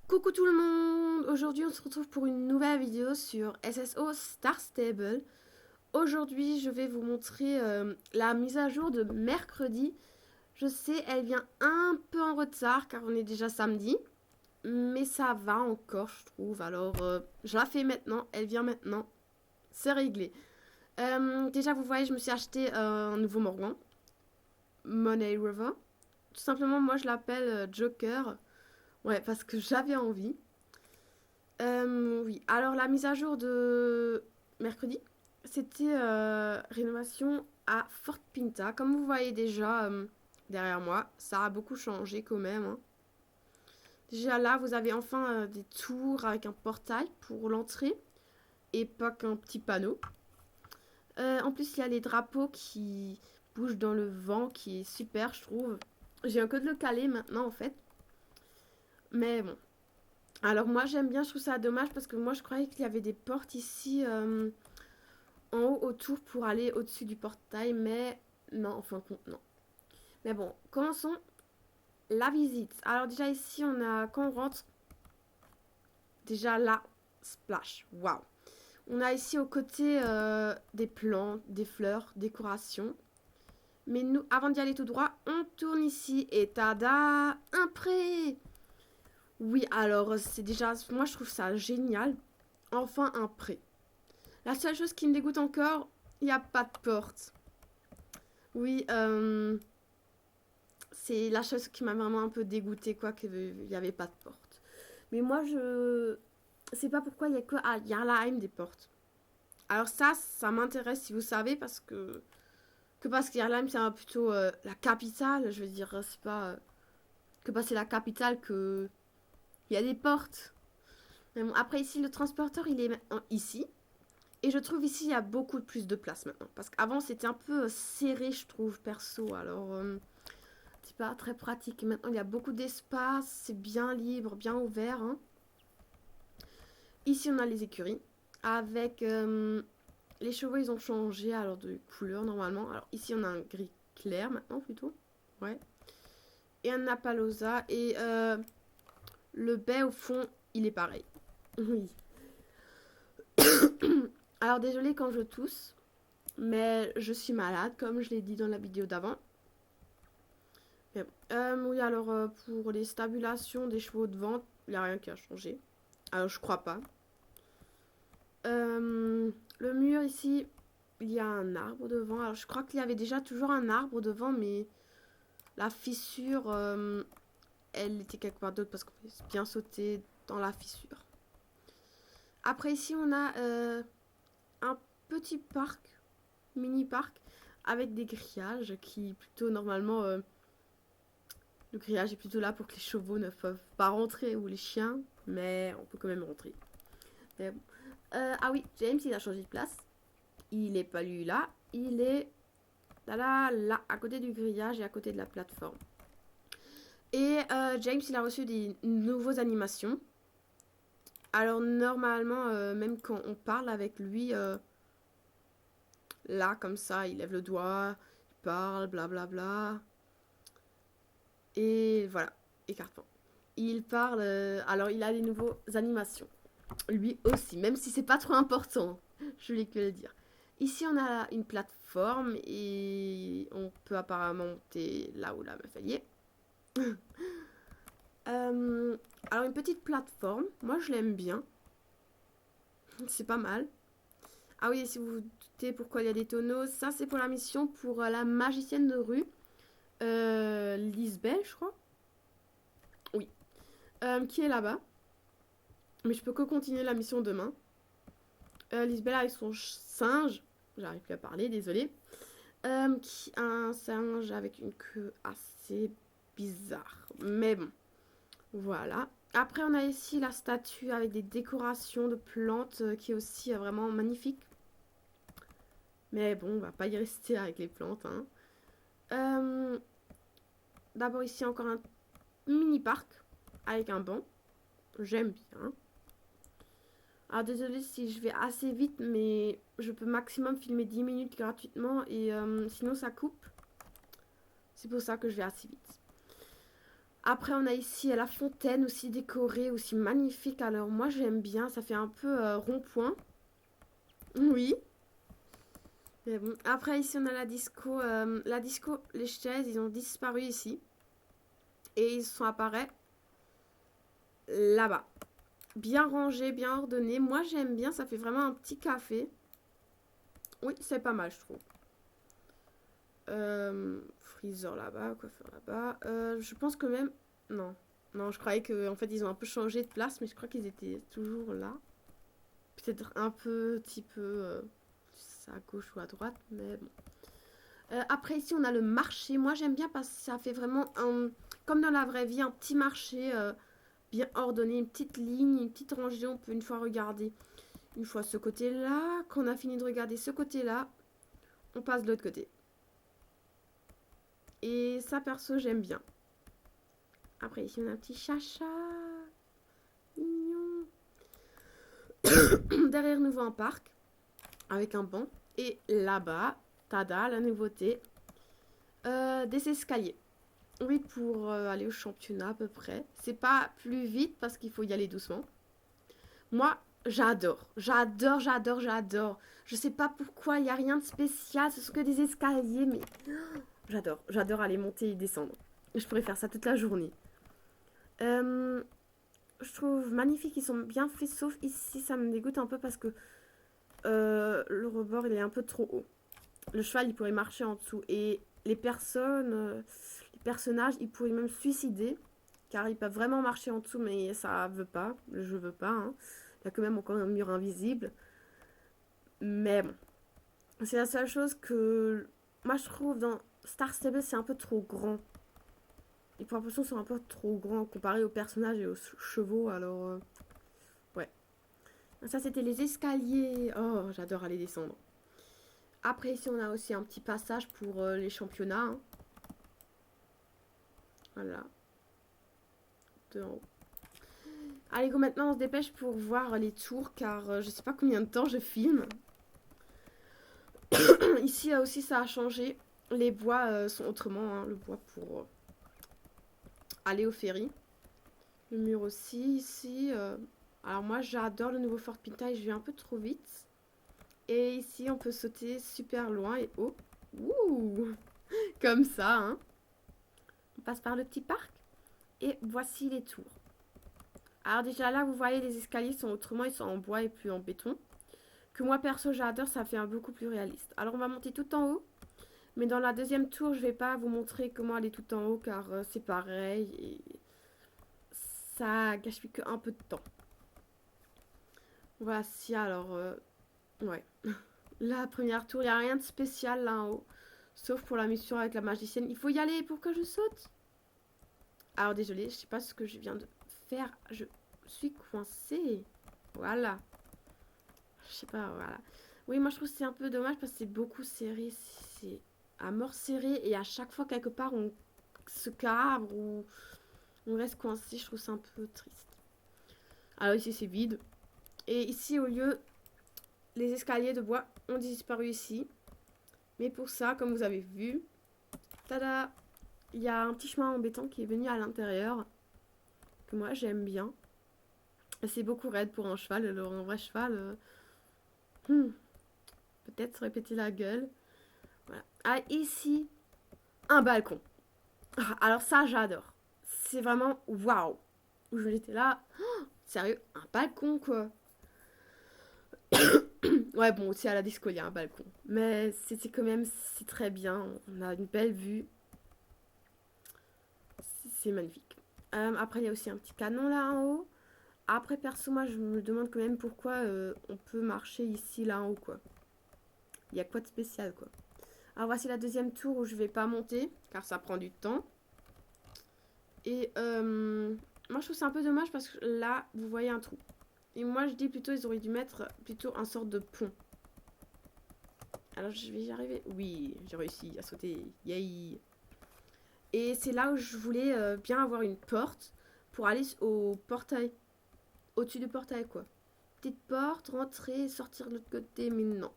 Coucou tout le monde. Aujourd'hui on se retrouve pour une nouvelle vidéo sur SSO Star Stable. Aujourd'hui je vais vous montrer la mise à jour de mercredi. Je sais, elle vient un peu en retard car on est déjà samedi, mais ça va encore je trouve. Alors je la fais maintenant, elle vient maintenant, c'est réglé. Déjà vous voyez, je me suis acheté un nouveau Morgan, Money River. Tout simplement moi je l'appelle Joker. Ouais, parce que j'avais envie. Oui, alors la mise à jour de mercredi, c'était rénovation à Fort Pinta. Comme vous voyez déjà derrière moi, ça a beaucoup changé quand même, hein. Déjà là, vous avez enfin des tours avec un portail pour l'entrée et pas qu'un petit panneau. En plus, il y a les drapeaux qui bougent dans le vent, qui est super, je trouve. J'ai un que de le caler maintenant en fait. Mais bon. Alors moi j'aime bien, je trouve ça dommage parce que moi je croyais qu'il y avait des portes ici en haut autour pour aller au-dessus du portail, mais non, en fin de compte, non. Mais bon, commençons la visite. Alors déjà ici, on a, quand on rentre, déjà là, splash, waouh. On a ici aux côtés des plantes, des fleurs, décorations. Mais nous, avant d'y aller tout droit, on tourne ici et tada, un pré. Oui, alors c'est déjà, moi je trouve ça génial. Enfin un pré. La seule chose qui me dégoûte encore, il n'y a pas de porte. Oui, c'est la chose qui m'a vraiment un peu dégoûtée, quoi, qu'il n'y avait pas de porte. Mais moi, je sais pas pourquoi il y a que à Yarlaheim des portes. Alors ça m'intéresse si vous savez, parce que Yarlaheim, c'est plutôt la capitale, je veux dire, c'est pas que parce que c'est la capitale que il y a des portes. Mais bon, après ici, le transporteur, il est maintenant ici. Et je trouve ici, il y a beaucoup plus de place maintenant. Parce qu'avant, c'était un peu serré, je trouve, perso. Alors, c'est pas très pratique. Et maintenant, il y a beaucoup d'espace. C'est bien libre, bien ouvert, hein. Ici, on a les écuries. Avec les chevaux, ils ont changé alors de couleur normalement. Alors, ici, on a un gris clair maintenant plutôt. Ouais. Et un Appaloosa. Et le baie, au fond, il est pareil. Oui. Alors, désolé quand je tousse. Mais je suis malade, comme je l'ai dit dans la vidéo d'avant. Oui, alors pour les stabulations des chevaux de vente, il n'y a rien qui a changé. Alors je crois pas. Le mur ici, il y a un arbre devant. Alors je crois qu'il y avait déjà toujours un arbre devant, mais la fissure, elle était quelque part d'autre parce qu'on peut bien sauter dans la fissure. Après ici, on a un petit parc, mini parc, avec des grillages qui plutôt normalement... le grillage est plutôt là pour que les chevaux ne peuvent pas rentrer ou les chiens, mais on peut quand même rentrer. Mais bon. Ah oui, James, il a changé de place. Il n'est pas lui là. Il est là, à côté du grillage et à côté de la plateforme. Et James, il a reçu des nouveaux animations. Alors normalement, même quand on parle avec lui, là, comme ça, il lève le doigt, il parle, blablabla. Bla bla. Et voilà, écartement. Il parle, alors il a des nouvelles animations. Lui aussi, même si c'est pas trop important, je voulais que le dire. Ici, on a une plateforme et on peut apparemment monter là où la meuf elle y est. Alors, une petite plateforme, moi je l'aime bien. C'est pas mal. Ah oui, et si vous vous doutez pourquoi il y a des tonneaux, ça c'est pour la mission pour la magicienne de rue, Lisbeth, je crois. Oui. Qui est là-bas. Mais je peux que continuer la mission demain. Lisbeth avec son singe, j'arrive plus à parler, désolé. Qui a un singe avec une queue assez bizarre. Mais bon, voilà. Après, on a ici la statue avec des décorations de plantes qui est aussi vraiment magnifique. Mais bon, on va pas y rester avec les plantes, hein. D'abord ici encore un mini parc avec un banc. J'aime bien. Alors désolé si je vais assez vite, mais je peux maximum filmer 10 minutes gratuitement et sinon ça coupe. C'est pour ça que je vais assez vite. Après, on a ici la fontaine aussi décorée, aussi magnifique. Alors, moi, j'aime bien. Ça fait un peu rond-point. Oui. Mais bon. Après, ici, on a la disco. La disco, les chaises, ils ont disparu ici. Et ils sont apparus là-bas. Bien rangés, bien ordonnés. Moi, j'aime bien. Ça fait vraiment un petit café. Oui, c'est pas mal, je trouve. Freezer là-bas, coiffeur là-bas. Je pense que même... Non. Non, je croyais qu'en fait, ils ont un peu changé de place, mais je crois qu'ils étaient toujours là. Peut-être un petit peu à gauche ou à droite, mais bon. Après, ici, on a le marché. Moi, j'aime bien parce que ça fait vraiment un... Comme dans la vraie vie, un petit marché bien ordonné, une petite ligne, une petite rangée. On peut une fois regarder une fois ce côté-là. Quand on a fini de regarder ce côté-là, on passe de l'autre côté. Et ça, perso, j'aime bien. Après, ici, on a un petit chacha. Mignon. Derrière, nous voit un parc avec un banc. Et là-bas, tada, la nouveauté, des escaliers. Oui, pour aller au championnat à peu près. C'est pas plus vite parce qu'il faut y aller doucement. Moi, j'adore. J'adore, j'adore, j'adore. Je sais pas pourquoi, il n'y a rien de spécial. Ce sont que des escaliers, mais j'adore. J'adore aller monter et descendre. Je pourrais faire ça toute la journée. Je trouve magnifique, ils sont bien faits, sauf ici, ça me dégoûte un peu parce que le rebord, il est un peu trop haut. Le cheval, il pourrait marcher en dessous. Et les personnes, les personnages, ils pourraient même se suicider. Car ils peuvent vraiment marcher en dessous, mais ça veut pas. Je veux pas. Hein. Il y a quand même encore un mur invisible. Mais bon. C'est la seule chose que moi je trouve dans Star Stable, c'est un peu trop grand. Les proportions sont un peu trop grands comparé aux personnages et aux chevaux. Alors, ouais. Ça, c'était les escaliers. Oh, j'adore aller descendre. Après, ici, on a aussi un petit passage pour les championnats. Hein. Voilà. De en haut. Allez, go, maintenant, on se dépêche pour voir les tours, car je sais pas combien de temps je filme. Ici, aussi, ça a changé. Les bois sont autrement. Hein, le bois pour aller au ferry. Le mur aussi, ici. Alors, moi, j'adore le nouveau Fort Pinta et je vais un peu trop vite. Et ici, on peut sauter super loin et haut. Ouh! Comme ça, hein. On passe par le petit parc. Et voici les tours. Alors déjà là, vous voyez, les escaliers sont autrement, ils sont en bois et plus en béton. Que moi, perso, j'adore, ça fait un beaucoup plus réaliste. Alors on va monter tout en haut. Mais dans la deuxième tour, je vais pas vous montrer comment aller tout en haut, car c'est pareil. Et ça gâche plus qu'un peu de temps. Voici alors, ouais. La première tour, il n'y a rien de spécial là en haut. Sauf pour la mission avec la magicienne. Il faut y aller, pourquoi je saute? Alors désolé, je sais pas ce que je viens de faire. Je suis coincée. Voilà. Je sais pas, voilà. Oui, moi je trouve que c'est un peu dommage parce que c'est beaucoup serré. C'est à mort serré et à chaque fois quelque part on se cabre ou on reste coincé. Je trouve ça un peu triste. Alors ici c'est vide. Et ici au lieu, les escaliers de bois ont disparu ici. Mais pour ça, comme vous avez vu, tada, il y a un petit chemin en béton qui est venu à l'intérieur. Que moi j'aime bien. C'est beaucoup raide pour un cheval. Alors un vrai cheval, peut-être se répéter la gueule. Voilà. Ah, ici, un balcon. Ah, alors ça, j'adore. C'est vraiment waouh. Où j'étais là, oh, sérieux, un balcon quoi. Ouais, bon, aussi à la disco, il y a un balcon. Mais c'était quand même, c'est très bien. On a une belle vue. C'est magnifique. Après, il y a aussi un petit canon là en haut. Après, perso, moi, je me demande quand même pourquoi on peut marcher ici, là en haut, quoi. Il y a quoi de spécial, quoi. Alors, voici la deuxième tour où je vais pas monter, car ça prend du temps. Et moi, je trouve ça un peu dommage parce que là, vous voyez un trou. Et moi, je dis plutôt, ils auraient dû mettre plutôt un sort de pont. Alors, je vais y arriver. Oui, j'ai réussi à sauter. Yay! Et c'est là où je voulais bien avoir une porte pour aller au portail. Au-dessus du portail, quoi. Petite porte, rentrer, sortir de l'autre côté, mais non.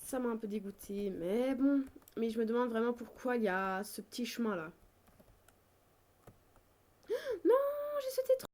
Ça m'a un peu dégoûté, mais bon. Mais je me demande vraiment pourquoi il y a ce petit chemin-là. j'ai sauté trop.